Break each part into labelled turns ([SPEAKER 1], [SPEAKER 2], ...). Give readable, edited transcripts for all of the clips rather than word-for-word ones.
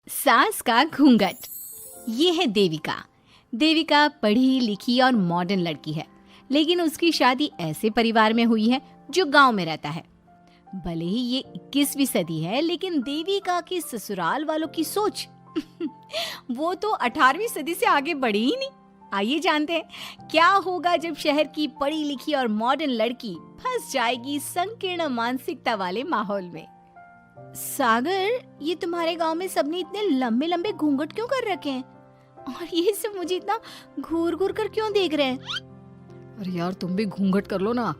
[SPEAKER 1] सास का घूंघट। ये है देविका। देविका पढ़ी लिखी और मॉडर्न लड़की है, लेकिन उसकी शादी ऐसे परिवार में हुई है जो गांव में रहता है। भले ही ये 21वीं सदी है, लेकिन देविका की ससुराल वालों की सोच वो तो 18वीं सदी से आगे बढ़ी ही नहीं। आइए जानते हैं क्या होगा जब शहर की पढ़ी लिखी और मॉडर्न लड़की फंस जाएगी संकीर्ण मानसिकता वाले माहौल में। सागर, ये तुम्हारे गांव में सबने इतने लंबे लंबे घूंघट क्यों कर रखे हैं? और ये सब मुझे इतना घूर घूर कर क्यों देख रहे हैं?
[SPEAKER 2] अरे यार, तुम भी घूंघट कर लो ना,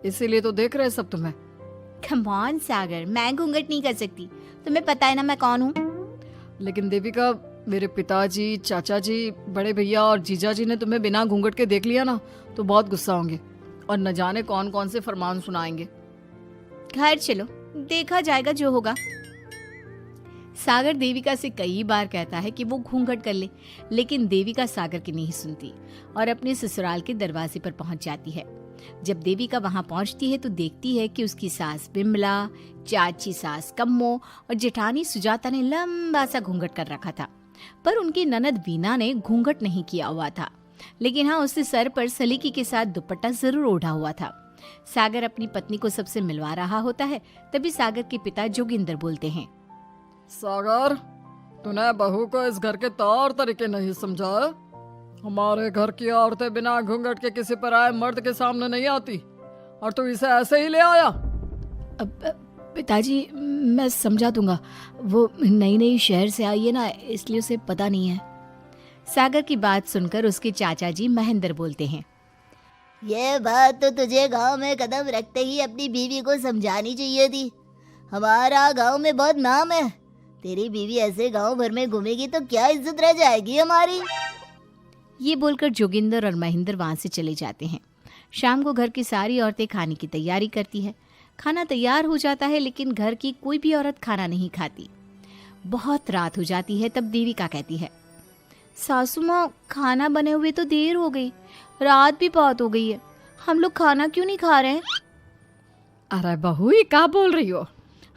[SPEAKER 2] इसीलिए तो देख रहे हैं सब तुम्हें।
[SPEAKER 1] कम ऑन सागर, मैं घूंघट नहीं कर सकती। तुम्हें पता है ना मैं कौन हूँ।
[SPEAKER 2] लेकिन देविका, मेरे पिताजी, चाचा जी, बड़े भैया और जीजा जी ने तुम्हें बिना घूंघट के देख लिया ना तो बहुत गुस्सा होंगे और न जाने कौन कौन से फरमान सुनाएंगे।
[SPEAKER 1] घर चलो, देखा जाएगा जो होगा। सागर देविका से कई बार कहता है कि वो घूंघट कर ले, लेकिन देविका सागर की नहीं सुनती और अपने ससुराल के दरवाजे पर पहुंच जाती है। जब देविका वहां पहुंचती है तो देखती है कि उसकी सास बिमला, चाची सास कम्मो और जेठानी सुजाता ने लंबा सा घूंघट कर रखा था, पर उनकी ननद वीना ने घूंघट नहीं किया हुआ था। लेकिन हाँ, उसने सर पर सलीकी के साथ दुपट्टा जरूर ओढ़ा हुआ था। सागर अपनी पत्नी को सबसे मिलवा रहा होता है, तभी सागर के पिता जोगिंदर बोलते हैं,
[SPEAKER 2] सागर, तूने बहू को इस घर के तौर तरीके नहीं समझा। हमारे घर की औरतें बिना घूंघट के किसी पर आए मर्द के सामने नहीं आती और तू इसे ऐसे ही ले आया।
[SPEAKER 1] पिताजी, मैं समझा दूंगा। वो नई नई शहर से आई है ना, इसलिए उसे पता नहीं है। सागर की बात सुनकर उसके चाचा जी महेंद्र बोलते हैं,
[SPEAKER 3] ये बात तो तुझे गांव में कदम रखते ही अपनी बीवी को समझानी चाहिए थी। हमारा गांव में बहुत नाम है। तेरी बीवी ऐसे गांव भर में घूमेगी तो क्या इज्जत रह जाएगी हमारी।
[SPEAKER 1] ये बोलकर जोगिंदर और महेंद्र वहां से चले जाते हैं। शाम को घर की सारी औरतें खाने की तैयारी करती है। खाना तैयार हो जाता है, लेकिन घर की कोई भी औरत खाना नहीं खाती। बहुत रात हो जाती है, तब देविका कहती है, सासू माँ, खाना बने हुए तो देर हो गई, रात भी बहुत हो गई है, हम लोग खाना क्यों नहीं खा रहे हैं?
[SPEAKER 2] अरे बहू, ये क्या बोल रही हो?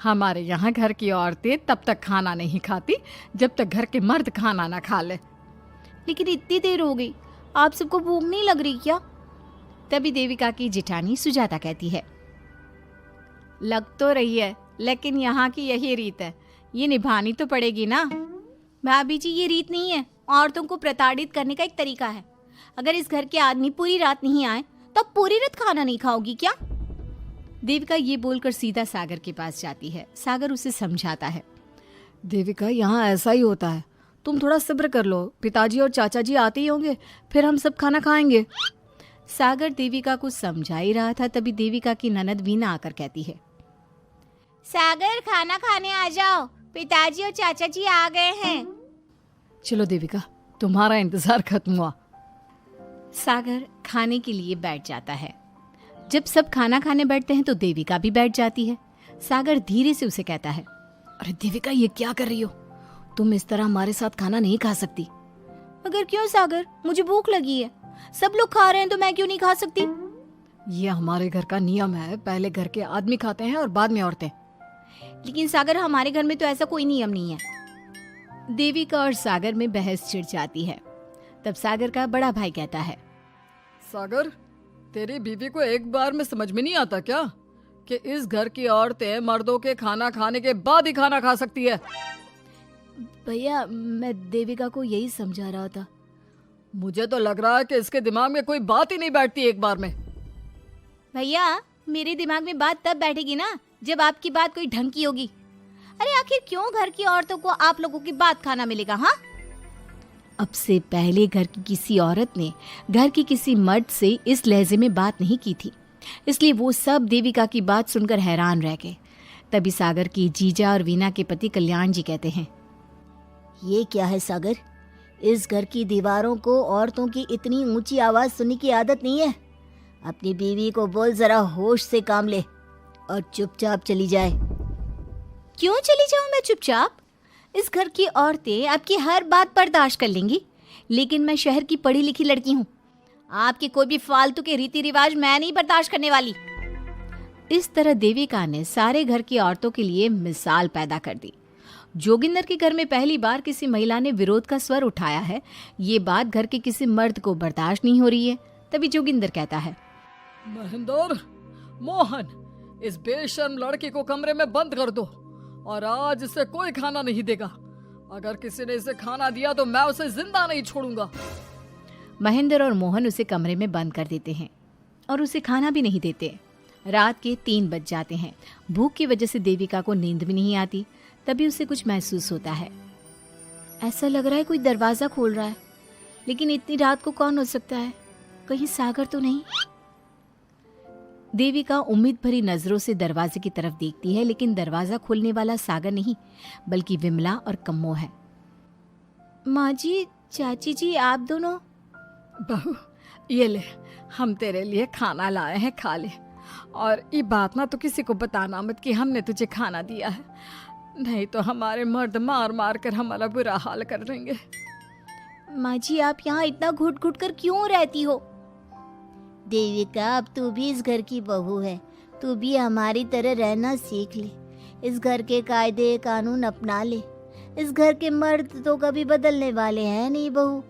[SPEAKER 2] हमारे यहाँ घर की औरतें तब तक खाना नहीं खाती जब तक घर के मर्द खाना ना खा ले।
[SPEAKER 1] लेकिन इतनी देर हो गई, आप सबको भूख नहीं लग रही क्या? तभी देविका की जेठानी सुजाता कहती है, लग तो रही है, लेकिन यहाँ की यही रीत है, ये निभानी तो पड़ेगी ना। भाभी जी, ये रीत नहीं है, औरतों को प्रताड़ित करने का एक तरीका है। अगर इस घर के आदमी पूरी रात नहीं आए तो पूरी रात खाना नहीं खाओगी क्या? देविका ये बोलकर सीधा सागर के पास जाती है। सागर उसे समझाता है,
[SPEAKER 2] देविका, यहाँ ऐसा ही होता है, तुम थोड़ा सब्र कर लो, पिताजी और चाचा जी आते ही होंगे, फिर हम सब खाना खाएंगे।
[SPEAKER 1] सागर देविका को समझा ही रहा था, तभी देविका की ननद वीना आकर कहती है, सागर, खाना खाने आ जाओ, पिताजी और चाचा जी आ गए हैं।
[SPEAKER 2] चलो देविका, तुम्हारा इंतजार खत्म हुआ।
[SPEAKER 1] सागर खाने के लिए बैठ जाता है। जब सब खाना खाने बैठते हैं तो देविका भी बैठ जाती है। सागर धीरे से उसे कहता है,
[SPEAKER 2] अरे देविका, ये क्या कर रही हो? तुम इस तरह हमारे साथ खाना नहीं खा सकती।
[SPEAKER 1] मगर क्यों सागर, मुझे भूख लगी है, सब लोग खा रहे हैं तो मैं क्यों नहीं खा सकती?
[SPEAKER 2] ये हमारे घर का नियम है, पहले घर के आदमी खाते हैं और बाद में औरतें।
[SPEAKER 1] लेकिन सागर, हमारे घर में तो ऐसा कोई नियम नहीं है। देविका और सागर में बहस छिड़ जाती है। तब सागर का बड़ा भाई कहता है,
[SPEAKER 2] सागर, तेरी बीवी को एक बार में समझ में नहीं आता क्या कि इस घर की औरतें मर्दों के खाना खाने के बाद ही खाना खा सकती है?
[SPEAKER 1] भैया, मैं देविका को यही समझा रहा था।
[SPEAKER 2] मुझे तो लग रहा है कि इसके दिमाग में कोई बात ही नहीं बैठती एक बार में।
[SPEAKER 1] भैया, मेरे दिमाग में बात तब बैठेगी ना जब आपकी बात कोई ढंग की होगी। अरे आखिर क्यों घर की औरतों को आप लोगों की बात खाना मिलेगा? हाँ, अब से पहले घर की किसी औरत ने घर की किसी मर्द से इस लहजे में बात नहीं की थी, इसलिए वो सब देविका की बात सुनकर हैरान रह गए। तभी सागर की जीजा और वीना के पति कल्याण जी कहते हैं,
[SPEAKER 3] ये क्या है सागर, इस घर की दीवारों को औरतों की इतनी ऊंची आवाज सुनने की आदत नहीं है। अपनी बीवी को बोल जरा होश से काम ले और चुपचाप चली जाए।
[SPEAKER 1] क्यों चली जाऊं मैं चुपचाप? इस घर की औरतें आपकी हर बात बर्दाश्त कर लेंगी, लेकिन मैं शहर की पढ़ी लिखी लड़की हूँ। आपके कोई भी फालतू के रीति रिवाज मैं नहीं बर्दाश्त करने वाली। इस तरह देविका ने सारे घर की औरतों के लिए मिसाल पैदा कर दी जोगिंदर के घर में पहली बार किसी महिला ने विरोध का स्वर उठाया है, ये बात घर के किसी मर्द को बर्दाश्त नहीं हो रही है। तभी जोगिंदर कहता है,
[SPEAKER 2] महेंद्र, मोहन, इस बेशर्म लड़की को कमरे में बंद कर दो और आज इसे कोई खाना नहीं देगा। अगर किसी ने इसे खाना दिया तो मैं उसे जिंदा नहीं छोड़ूंगा।
[SPEAKER 1] महेंद्र और मोहन उसे कमरे में बंद कर देते हैं और उसे खाना भी नहीं देते। रात के 3 बज जाते हैं। भूख की वजह से देविका को नींद भी नहीं आती। तभी उसे कुछ महसूस होता है। ऐसा लग रहा है कोई दरवाजा खोल रहा है, लेकिन इतनी रात को कौन हो सकता है? कहीं सागर तो नहीं? देविका उम्मीद भरी नजरों से दरवाजे की तरफ देखती है, लेकिन दरवाजा खोलने वाला सागर नहीं बल्कि विमला और कम्मो है। माँ जी, चाची जी, आप दोनों?
[SPEAKER 2] बहू, ये ले, हम तेरे लिए खाना लाए हैं, खा ले। और ये बात ना तो किसी को बताना मत कि हमने तुझे खाना दिया है, नहीं तो हमारे मर्द मार मार कर हमारा बुरा हाल कर देंगे।
[SPEAKER 1] माँ जी, आप यहाँ इतना घुट घुट कर क्यों रहती हो?
[SPEAKER 3] देविका, अब तू भी इस घर की बहू है, तू भी हमारी तरह रहना सीख ले। इस घर के कायदे कानून अपना ले। इस घर के मर्द तो कभी बदलने वाले हैं नहीं बहू,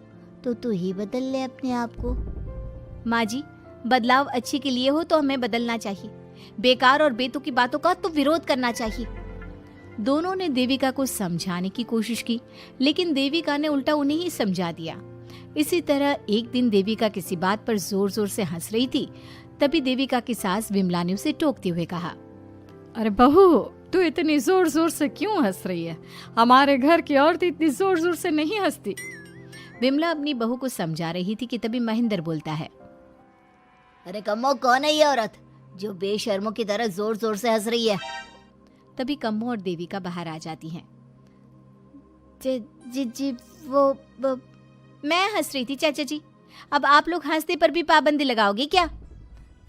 [SPEAKER 3] तो तू ही बदल ले अपने आप को।
[SPEAKER 1] माँ जी, बदलाव अच्छे के लिए हो तो हमें बदलना चाहिए, बेकार और बेतुकी बातों का तो विरोध करना चाहिए। दोनों ने देविका को समझाने की कोशिश की, लेकिन देविका ने उल्टा उन्हें ही समझा दिया। इसी तरह एक दिन देविका किसी बात पर जोर जोर से हंस रही थी। तभी देविका की सास विमला ने उसे टोकते हुए कहा,
[SPEAKER 2] अरे बहू, तू इतनी जोर जोर से क्यों हंस रही है? हमारे घर की औरत इतनी जोर जोर से नहीं हंसती।
[SPEAKER 1] विमला अपनी बहू को समझा रही थी कि तभी महेंद्र बोलता है,
[SPEAKER 3] अरे कम्मो, कौन है ये औरत जो बेशर्मों की तरह जोर जोर से हंस रही है?
[SPEAKER 1] तभी कम्मो और देविका बाहर आ जाती हैं।
[SPEAKER 3] जी वो
[SPEAKER 1] मैं हंस रही थी चाचा जी, अब आप लोग हंसने पर भी पाबंदी लगाओगे क्या?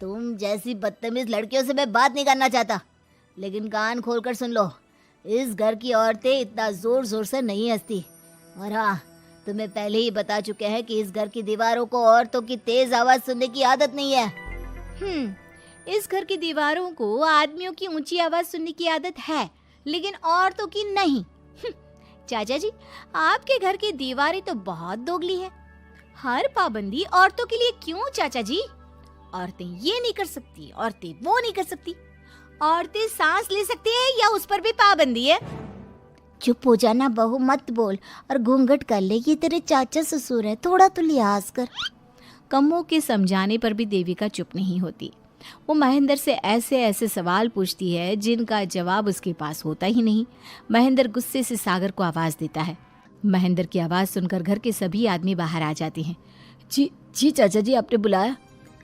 [SPEAKER 3] तुम जैसी बदतमीज लड़कियों से मैं बात नहीं करना चाहता, लेकिन कान खोलकर सुन लो, इस घर की औरतें इतना जोर जोर से नहीं हंसती। और हाँ, तुम्हें पहले ही बता चुके हैं कि इस घर की दीवारों को औरतों की तेज आवाज सुनने की आदत नहीं है।
[SPEAKER 1] इस घर की दीवारों को आदमियों की ऊंची आवाज सुनने की आदत है, लेकिन औरतों की नहीं। चाचा जी, आपके घर की दीवारें तो बहुत दोगली है। हर पाबंदी औरतों के लिए क्यों चाचा जी? औरतें ये नहीं कर सकती, औरतें वो नहीं कर सकती। औरतें सांस ले सकती है या उस पर भी पाबंदी है?
[SPEAKER 3] चुप हो जाना बहू, मत बोल और घूंघट कर ले। ये तेरे चाचा ससुर है, थोड़ा तो लिहाज कर।
[SPEAKER 1] कम्मो के समझाने पर भी देविका चुप नहीं होती। वो महेंद्र से ऐसे ऐसे सवाल पूछती है जिनका जवाब उसके पास होता ही नहीं। महेंद्र गुस्से से सागर को आवाज देता है। महेंद्र की आवाज सुनकर घर के सभी आदमी बाहर आ जाते हैं।
[SPEAKER 3] जी चाचा जी, आपने बुलाया?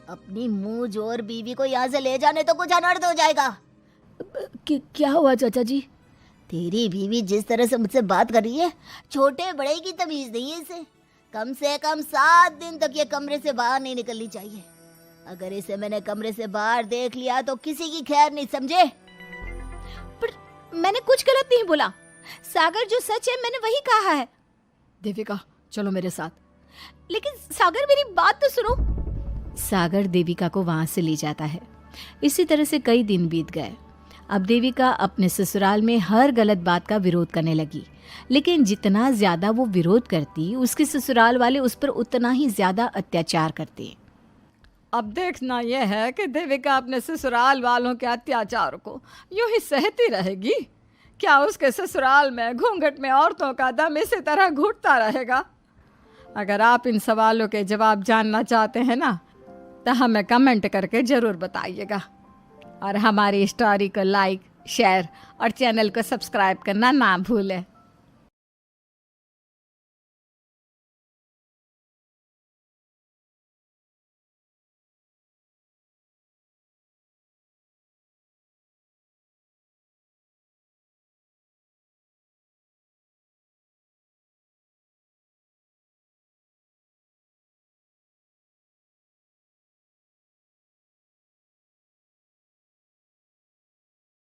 [SPEAKER 3] अपनी मुंह जोर बीवी को यहाँ से ले जाने तो कुछ अनर्थ हो जाएगा।
[SPEAKER 2] क्या हुआ चाचा जी?
[SPEAKER 3] तेरी बीवी जिस तरह से मुझसे बात कर रही है, छोटे बड़े की तमीज नहीं है इसे। कम से कम 7 दिन तक ये कमरे से बाहर नहीं निकलनी चाहिए। अगर इसे मैंने कमरे से बाहर देख लिया तो किसी की खैर नहीं, समझे?
[SPEAKER 1] पर मैंने कुछ गलत नहीं बोला। सागर, जो सच है मैंने वही कहा है।
[SPEAKER 2] देविका, चलो मेरे साथ।
[SPEAKER 1] लेकिन सागर, मेरी बात तो सुनो। सागर देविका को वहां से ले जाता है। इसी तरह से कई दिन बीत गए। अब देविका अपने ससुराल में हर गलत बात का विरोध करने लगी, लेकिन जितना ज्यादा वो विरोध करती, उसके ससुराल वाले उस पर उतना ही ज्यादा अत्याचार करते।
[SPEAKER 2] अब देखना यह है कि देविका अपने ससुराल वालों के अत्याचार को यूं ही सहती रहेगी। क्या उसके ससुराल में घूंघट में औरतों का दम इसी तरह घुटता रहेगा? अगर आप इन सवालों के जवाब जानना चाहते हैं ना, तो हमें कमेंट करके ज़रूर बताइएगा। और हमारी स्टोरी को लाइक, शेयर और चैनल को सब्सक्राइब करना ना भूलें।